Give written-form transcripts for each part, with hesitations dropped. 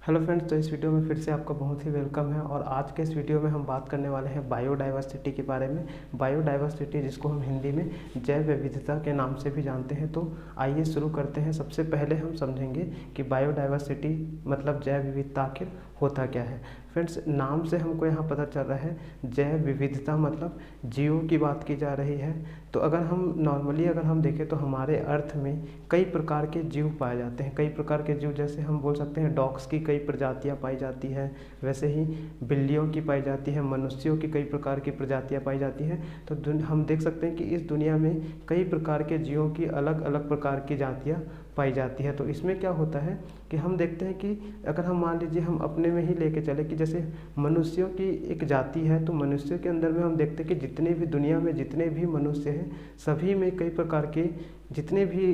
Hello friends, तो इस video में फिर से आपका बहुत ही वेलकम है। और आज के इस वीडियो में हम बात करने वाले हैं बायोडाइवर्सिटी के बारे में। बायोडाइवर्सिटी जिसको हम हिंदी में जैव विविधता के नाम से भी जानते हैं। तो आइए शुरू करते हैं। सबसे पहले हम समझेंगे कि बायोडाइवर्सिटी मतलब जैव विविधता आखिर होता क्या है। फ्रेंड्स, नाम से हमको यहाँ पता चल रहा है जैव विविधता मतलब जीवों की बात की जा रही है। तो अगर हम नॉर्मली हम देखें तो हमारे अर्थ में कई प्रकार के जीव पाए जाते हैं। कई प्रकार के जीव, जैसे हम बोल सकते हैं डॉग्स की कई प्रजातियां पाई जाती है, वैसे ही बिल्लियों की पाई जाती है, मनुष्यों की कई प्रकार की प्रजातियां पाई जाती हैं। तो हम देख सकते हैं कि इस दुनिया में कई प्रकार के जीवों की अलग अलग प्रकार की जातियाँ पाई जाती है। तो इसमें क्या होता है कि हम देखते हैं कि अगर हम मान लीजिए हम अपने में ही लेके चले कि जैसे मनुष्यों की एक जाति है, तो मनुष्यों के अंदर में हम देखते हैं कि जितने भी दुनिया में जितने भी मनुष्य हैं सभी में कई प्रकार के जितने भी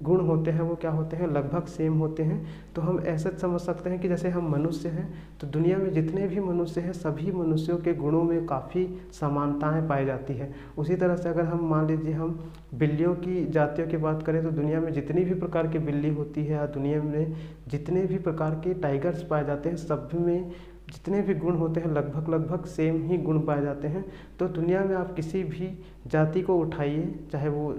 गुण होते हैं वो क्या होते हैं, लगभग सेम होते हैं। तो हम ऐसे समझ सकते हैं कि जैसे हम मनुष्य हैं तो दुनिया में जितने भी मनुष्य हैं सभी मनुष्यों के गुणों में काफ़ी समानताएं पाई जाती है। उसी तरह से अगर हम मान लीजिए हम बिल्लियों की जातियों की बात करें तो दुनिया में जितनी भी प्रकार की बिल्ली होती है, दुनिया में जितने भी प्रकार के टाइगर्स पाए जाते हैं, सब में जितने भी गुण होते हैं लगभग सेम ही गुण पाए जाते हैं। तो दुनिया में आप किसी भी जाति को उठाइए, चाहे वो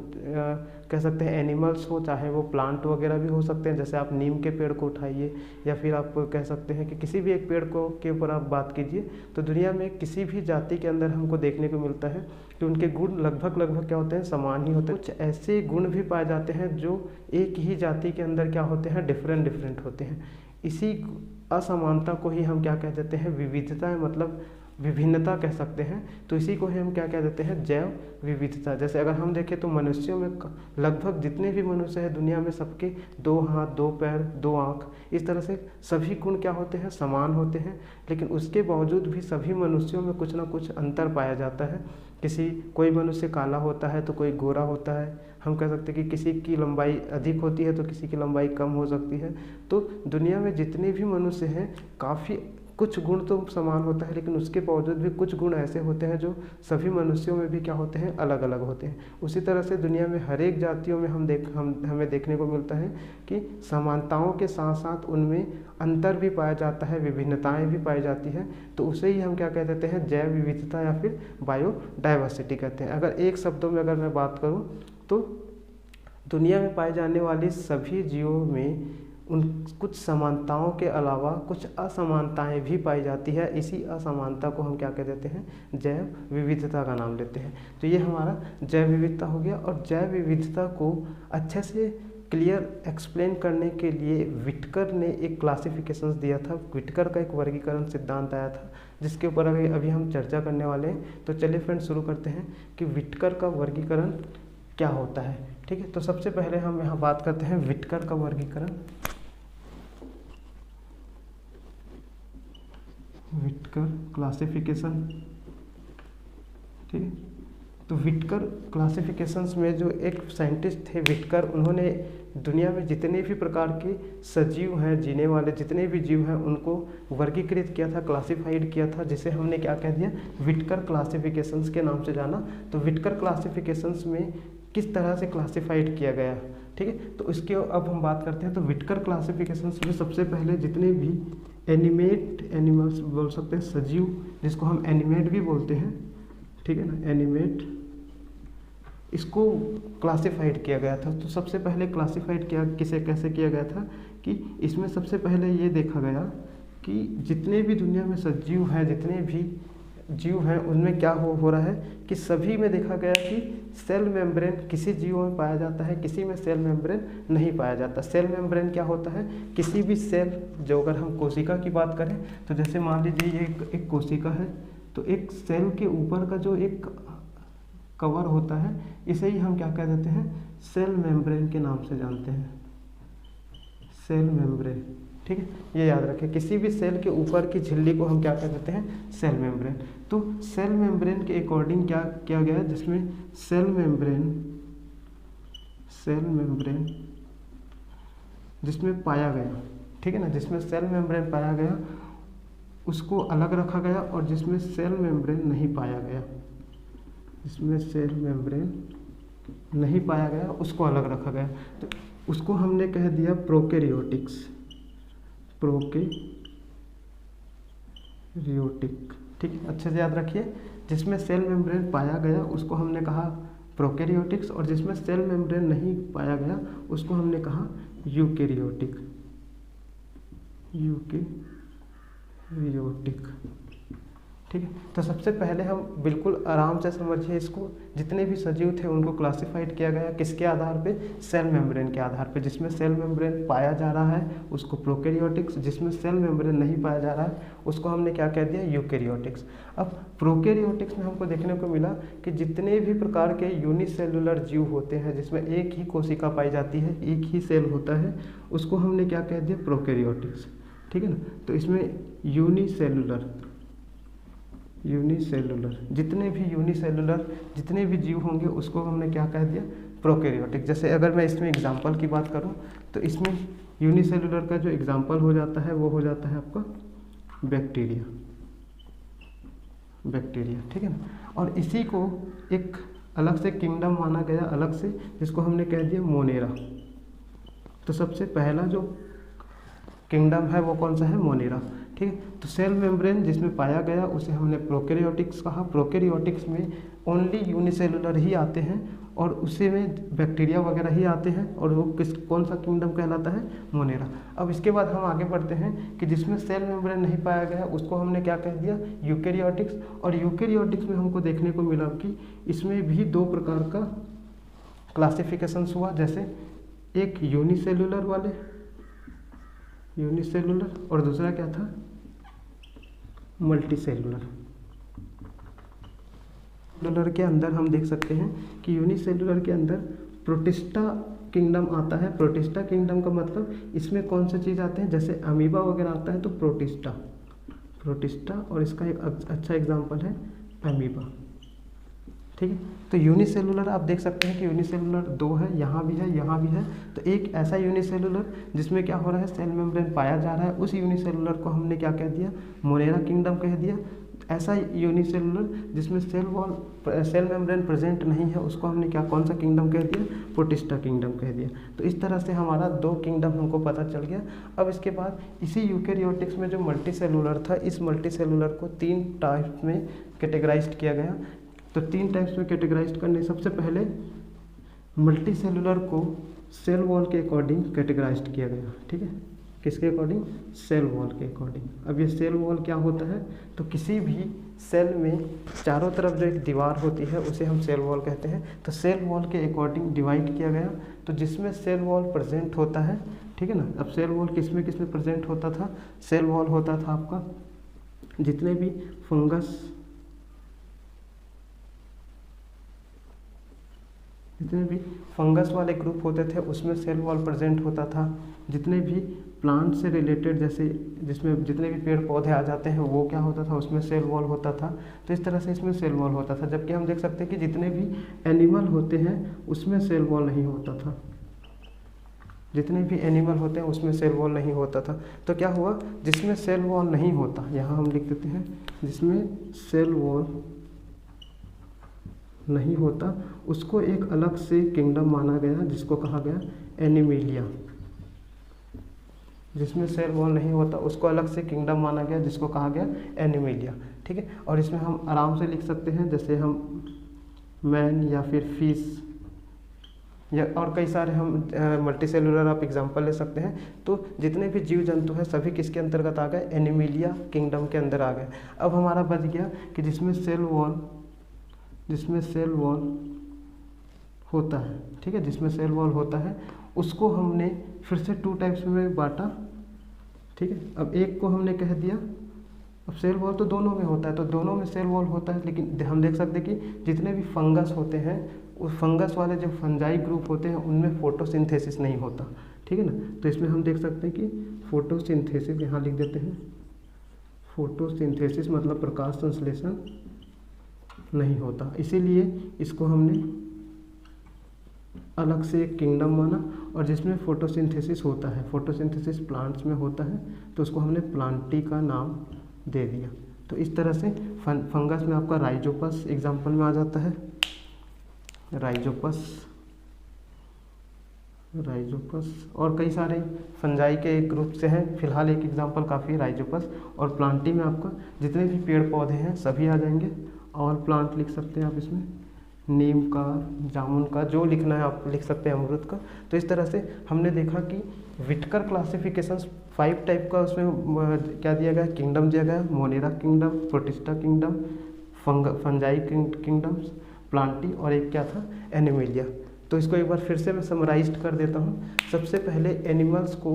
कह सकते हैं एनिमल्स हो, चाहे वो प्लांट वगैरह भी हो सकते हैं। जैसे आप नीम के पेड़ को उठाइए या फिर आप कह सकते हैं कि किसी भी एक पेड़ को के ऊपर आप बात कीजिए, तो दुनिया में किसी भी जाति के अंदर हमको देखने को मिलता है कि उनके गुण लगभग क्या होते हैं, समान ही होते हैं। कुछ ऐसे गुण भी पाए जाते हैं जो एक ही जाति के अंदर क्या होते हैं, डिफरेंट होते हैं। इसी असमानता को ही हम क्या कह देते हैं, विविधता, मतलब विभिन्नता कह सकते हैं। तो इसी को ही हम क्या कह देते हैं, जैव विविधता। जैसे अगर हम देखें तो मनुष्यों में लगभग जितने भी मनुष्य हैं दुनिया में सबके 2 हाथ, 2 पैर, 2 आँख, इस तरह से सभी गुण क्या होते हैं, समान होते हैं। लेकिन उसके बावजूद भी सभी मनुष्यों में कुछ ना कुछ अंतर पाया जाता है। कोई मनुष्य काला होता है तो कोई गोरा होता है। हम कह सकते हैं कि किसी की लंबाई अधिक होती है तो किसी की लंबाई कम हो सकती है। तो दुनिया में जितने भी मनुष्य हैं काफ़ी कुछ गुण तो समान होता है, लेकिन उसके बावजूद भी कुछ गुण ऐसे होते हैं जो सभी मनुष्यों में भी क्या होते हैं, अलग अलग होते हैं। उसी तरह से दुनिया में हर एक जातियों में हमें देखने को मिलता है कि समानताओं के साथ साथ उनमें अंतर भी पाया जाता है, विभिन्नताएं भी पाई जाती है। तो उसे ही हम क्या कह देते हैं, जैव विविधता या फिर बायोडाइवर्सिटी कहते हैं। अगर एक शब्दों में अगर मैं बात करूँ तो दुनिया में पाए जाने वाली सभी जीवों में उन कुछ समानताओं के अलावा कुछ असमानताएं भी पाई जाती है। इसी असमानता को हम क्या कह देते हैं, जैव विविधता का नाम लेते हैं। तो ये हमारा जैव विविधता हो गया। और जैव विविधता को अच्छे से क्लियर एक्सप्लेन करने के लिए विटकर ने एक क्लासिफिकेशंस दिया था। विटकर का एक वर्गीकरण सिद्धांत आया था जिसके ऊपर अभी हम चर्चा करने वाले हैं। तो चलिए फ्रेंड्स शुरू करते हैं कि विटकर का वर्गीकरण क्या होता है। ठीक है, तो सबसे पहले हम यहाँ बात करते हैं विटकर का वर्गीकरण। विटकर क्लासिफिकेशन, ठीक है। तो विटकर क्लासिफिकेशंस में जो एक साइंटिस्ट थे विटकर, उन्होंने दुनिया में जितने भी प्रकार के सजीव हैं, जीने वाले जितने भी जीव हैं, उनको वर्गीकृत किया था, क्लासिफाइड किया था, जिसे हमने क्या कह दिया, विटकर क्लासिफिकेशंस के नाम से जाना। तो विटकर क्लासिफिकेशंस में किस तरह से क्लासिफाइड किया गया, ठीक है। तो इसके अब हम बात करते हैं। तो विटकर क्लासिफिकेशंस में सबसे पहले जितने भी एनिमल्स बोल सकते हैं, सजीव, जिसको हम एनिमेट भी बोलते हैं, ठीक है ना, एनिमेट, इसको क्लासिफाइड किया गया था। तो सबसे पहले क्लासिफाइड कैसे किया गया था कि इसमें सबसे पहले ये देखा गया कि जितने भी दुनिया में सजीव हैं, जितने भी जीव हैं, उनमें क्या हो रहा है कि सभी में देखा गया कि सेल मेम्ब्रेन किसी जीव में पाया जाता है, किसी में सेल मेम्ब्रेन नहीं पाया जाता। सेल मेम्ब्रेन क्या होता है, किसी भी सेल, जो अगर हम कोशिका की बात करें तो जैसे मान लीजिए ये एक कोशिका है, तो एक सेल के ऊपर का जो एक कवर होता है इसे ही हम क्या कह देते हैं, सेल मेम्ब्रेन के नाम से जानते हैं, सेल मेम्ब्रेन, ठीक है। ये याद रखें, किसी भी सेल के ऊपर की झिल्ली को हम क्या कह देते हैं, सेल मेम्ब्रेन। तो सेल मेम्ब्रेन के अकॉर्डिंग क्या किया गया, जिसमें सेल मेम्ब्रेन जिसमें पाया गया, ठीक है ना, जिसमें सेल मेम्ब्रेन पाया गया उसको अलग रखा गया, और जिसमें सेल मेम्ब्रेन नहीं पाया गया, जिसमें सेल मेम्ब्रेन नहीं पाया गया उसको अलग रखा गया। तो उसको हमने कह दिया प्रोकैरियोटिक्स, प्रोकैरियोटिक, ठीक है, अच्छे से याद रखिए। जिसमें सेल मेम्ब्रेन पाया गया उसको हमने कहा प्रोकैरियोटिक्स, और जिसमें सेल मेम्ब्रेन नहीं पाया गया उसको हमने कहा यूकैरियोटिक। ठीक है, तो सबसे पहले हम बिल्कुल आराम से समझिए इसको। जितने भी सजीव थे उनको क्लासिफाइड किया गया किसके आधार पे? सेल मेम्ब्रेन के आधार पे। जिसमें सेल मेम्ब्रेन पाया जा रहा है उसको प्रोकैरियोटिक्स, जिसमें सेल मेम्ब्रेन नहीं पाया जा रहा है उसको हमने क्या कह दिया? यूकैरियोटिक्स। अब प्रोकैरियोटिक्स में हमको देखने को मिला कि जितने भी प्रकार के यूनिसेलुलर जीव होते हैं जिसमें एक ही कोशिका पाई जाती है, एक ही सेल होता है, उसको हमने क्या कह दिया? प्रोकैरियोटिक्स। ठीक है ना, तो इसमें यूनिसेलुलर जितने भी जीव होंगे उसको हमने क्या कह दिया? प्रोकैरियोटिक। जैसे अगर मैं इसमें एग्जांपल की बात करूं तो इसमें यूनिसेलुलर का जो एग्जांपल हो जाता है वो हो जाता है आपका बैक्टीरिया, ठीक है ना। और इसी को एक अलग से किंगडम माना गया, अलग से, जिसको हमने कह दिया मोनेरा। तो सबसे पहला जो किंगडम है वो कौन सा है? मोनेरा। ठीक है, तो सेल मेम्ब्रेन जिसमें पाया गया उसे हमने प्रोकैरियोटिक्स कहा। प्रोकैरियोटिक्स में ओनली यूनिसेलुलर ही आते हैं और उसी में बैक्टीरिया वगैरह ही आते हैं, और वो कौन सा किंगडम कहलाता है? मोनेरा। अब इसके बाद हम आगे बढ़ते हैं कि जिसमें सेल मेम्ब्रेन नहीं पाया गया उसको हमने क्या कह दिया? यूकैरियोटिक्स। और यूकैरियोटिक्स में हमको देखने को मिला कि इसमें भी दो प्रकार का क्लासिफिकेशंस हुआ। जैसे एक यूनिसेलुलर और दूसरा क्या था? मल्टीसेलुलर। के अंदर हम देख सकते हैं कि यूनिसेलुलर के अंदर प्रोटिस्टा किंगडम आता है। प्रोटिस्टा किंगडम का मतलब इसमें कौन सी चीज़ आते हैं? जैसे अमीबा वगैरह आता है तो प्रोटिस्टा, और इसका एक अच्छा एग्जांपल है अमीबा। ठीक है, तो यूनिसेलुलर आप देख सकते हैं कि यूनिसेलुलर दो है, यहाँ भी है, यहाँ भी है। तो एक ऐसा यूनिसेलुलर जिसमें क्या हो रहा है? सेल मेम्ब्रेन पाया जा रहा है, उस यूनिसेलुलर को हमने क्या कह दिया? मोनेरा किंगडम कह दिया। ऐसा यूनिसेलुलर जिसमें सेल मेम्ब्रेन प्रेजेंट नहीं है उसको हमने क्या, कौन सा किंगडम कह दिया? प्रोटिस्टा किंगडम कह दिया। तो इस तरह से हमारा दो किंगडम हमको पता चल गया। अब इसके बाद इसी यूकैरियोटिक्स में जो मल्टीसेलुलर था, इस मल्टीसेलुलर को 3 टाइप में कैटेगराइज्ड किया गया। तो 3 टाइप्स में कैटेगराइज करने, सबसे पहले मल्टीसेलुलर को सेल वॉल के अकॉर्डिंग कैटेगराइज किया गया। ठीक है, किसके अकॉर्डिंग? सेल वॉल के अकॉर्डिंग। अब ये सेल वॉल क्या होता है? तो किसी भी सेल में चारों तरफ जो एक दीवार होती है उसे हम सेल वॉल कहते हैं। तो सेल वॉल के अकॉर्डिंग डिवाइड किया गया। तो जिसमें सेल वॉल प्रेजेंट होता है, ठीक है ना। अब सेल वॉल किस में प्रेजेंट होता था? सेल वॉल होता था आपका जितने भी फंगस वाले ग्रुप होते थे उसमें सेल वॉल प्रेजेंट होता था। जितने भी प्लांट से रिलेटेड, जैसे जिसमें जितने भी पेड़ पौधे आ जाते हैं वो क्या होता था? उसमें सेल वॉल होता था। तो इस तरह से इसमें सेल वॉल होता था। जबकि हम देख सकते हैं कि जितने भी एनिमल होते हैं उसमें सेल वॉल नहीं होता था। जितने भी एनिमल होते हैं उसमें सेल वॉल नहीं होता था। तो क्या हुआ? जिसमें सेल वॉल नहीं होता, यहाँ हम लिख देते हैं, जिसमें सेल वॉल नहीं होता उसको एक अलग से किंगडम माना गया जिसको कहा गया एनिमेलिया। जिसमें सेल वॉल नहीं होता उसको अलग से किंगडम माना गया जिसको कहा गया एनिमेलिया। ठीक है, और इसमें हम आराम से लिख सकते हैं, जैसे हम मैन या फिर फिश या और कई सारे हम मल्टीसेलुलर आप एग्जांपल ले सकते हैं। तो जितने भी जीव जंतु हैं सभी किसके अंतर्गत आ गए? एनिमेलिया किंगडम के अंदर आ गए। अब हमारा बच गया कि जिसमें सेल वॉल होता है, ठीक है, जिसमें सेल वॉल होता है उसको हमने फिर से 2 टाइप्स में बांटा। ठीक है, अब एक को हमने कह दिया, अब सेल वॉल तो दोनों में होता है, तो दोनों में सेल वॉल होता है, लेकिन हम देख सकते हैं कि जितने भी फंगस होते हैं उस फंगस वाले जो फंजाई ग्रुप होते हैं उनमें फोटोसिंथेसिस नहीं होता। ठीक है ना, तो इसमें हम देख सकते हैं कि फोटोसिंथेसिस, यहाँ लिख देते हैं, फोटोसिंथेसिस मतलब प्रकाश संश्लेषण नहीं होता, इसीलिए इसको हमने अलग से एक किंगडम माना। और जिसमें फोटोसिंथेसिस होता है, फोटोसिंथेसिस प्लांट्स में होता है, तो उसको हमने प्लांटी का नाम दे दिया। तो इस तरह से फंगस में आपका राइजोपस एग्जाम्पल में आ जाता है, राइजोपस राइजोपस और कई सारे फंजाई के एक ग्रुप से हैं। फिलहाल एक एग्जांपल काफ़ी है, राइजोपस। और प्लांटी में आपका जितने भी पेड़ पौधे हैं सभी आ जाएंगे। और प्लांट लिख सकते हैं आप इसमें, नीम का, जामुन का, जो लिखना है आप लिख सकते हैं, अमरूद का। तो इस तरह से हमने देखा कि व्हिटकर क्लासिफिकेशंस 5 टाइप का उसमें क्या दिया गया, किंगडम दिया गया, Monera kingdom, protista kingdom, fungi kingdoms, Plantae, और एक क्या था, एनिमेलिया। तो इसको एक बार फिर से मैं समराइज कर देता हूँ। सबसे पहले एनिमल्स को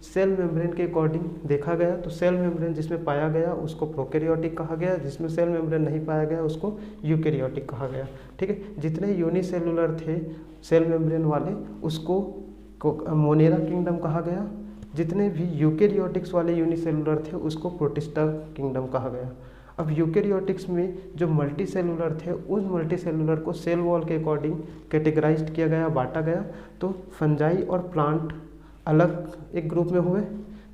सेल मेम्ब्रेन के अकॉर्डिंग देखा गया। तो सेल मेम्ब्रेन जिसमें पाया गया उसको प्रोकैरियोटिक कहा गया, जिसमें सेल मेम्ब्रेन नहीं पाया गया उसको यूकैरियोटिक कहा गया। ठीक है, जितने यूनिसेलुलर थे सेल मेम्ब्रेन वाले उसको मोनेरा किंगडम कहा गया, जितने भी यूकैरियोटिक्स वाले यूनिसेलुलर थे उसको प्रोटिस्टा किंगडम कहा गया। अब यूकैरियोटिक्स में जो मल्टी सेलुलर थे उन मल्टी सेलुलर को सेल वॉल के अकॉर्डिंग कैटेगराइज किया गया, बांटा गया। तो फंजाई और प्लांट अलग एक ग्रुप में हुए,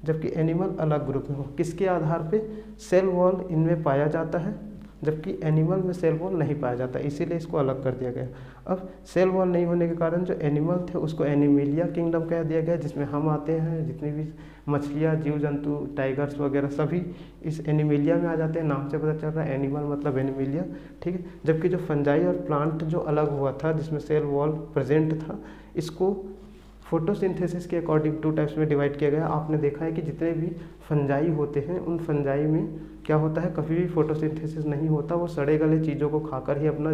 जबकि एनिमल अलग ग्रुप में हो। किसके आधार पे, सेल वॉल इनमें पाया जाता है जबकि एनिमल में सेल वॉल नहीं पाया जाता, इसीलिए इसको अलग कर दिया गया। अब सेल वॉल नहीं होने के कारण जो एनिमल थे उसको एनिमेलिया किंगडम कह दिया गया, जिसमें हम आते हैं। जितनी भी मछलियाँ, जीव जंतु, टाइगर्स वगैरह सभी इस एनिमेलिया में आ जाते हैं। नाम से पता चल रहा है एनिमल मतलब एनिमेलिया। ठीक है, जबकि जो फंजाई और प्लांट जो अलग हुआ था जिसमें सेल वॉल प्रेजेंट था, इसको फोटोसिंथेसिस के अकॉर्डिंग 2 टाइप्स में डिवाइड किया गया। आपने देखा है कि जितने भी फंजाई होते हैं उन फंजाई में क्या होता है, कभी भी फोटोसिंथेसिस नहीं होता, वो सड़े गले चीज़ों को खाकर ही अपना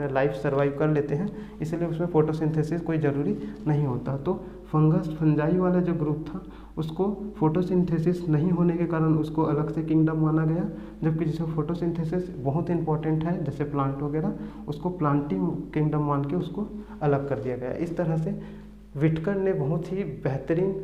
लाइफ सर्वाइव कर लेते हैं, इसलिए उसमें फोटोसिंथेसिस कोई ज़रूरी नहीं होता। तो फंजाई वाला जो ग्रुप था उसको फोटोसिंथेसिस नहीं होने के कारण उसको अलग से किंगडम माना गया, जबकि जिसमें फोटोसिंथेसिस बहुत इंपॉर्टेंट है जैसे प्लांट वगैरह, उसको प्लांटी किंगडम मान के उसको अलग कर दिया गया। इस तरह से व्हिटकर ने बहुत ही बेहतरीन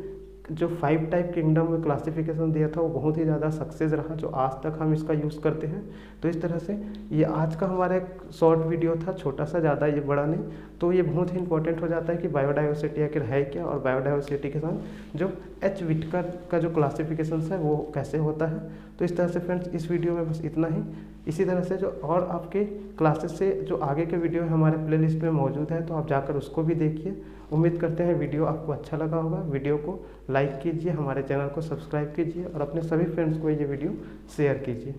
जो 5 टाइप किंगडम में क्लासिफिकेशन दिया था वो बहुत ही ज़्यादा सक्सेस रहा, जो आज तक हम इसका यूज़ करते हैं। तो इस तरह से ये आज का हमारा एक शॉर्ट वीडियो था, छोटा सा, ज़्यादा ये बड़ा नहीं। तो ये बहुत ही इंपॉर्टेंट हो जाता है कि बायोडाइवर्सिटी आखिर है क्या, और बायोडाइवर्सिटी के साथ जो एच व्हिटकर का जो क्लासिफिकेशन है वो कैसे होता है। तो इस तरह से फ्रेंड्स इस वीडियो में बस इतना ही। इसी तरह से जो और आपके क्लासेस से जो आगे के वीडियो हमारे प्लेलिस्ट में मौजूद है तो आप जाकर उसको भी देखिए। उम्मीद करते हैं वीडियो आपको अच्छा लगा होगा। वीडियो को लाइक कीजिए, हमारे चैनल को सब्सक्राइब कीजिए और अपने सभी फ्रेंड्स को ये वीडियो शेयर कीजिए।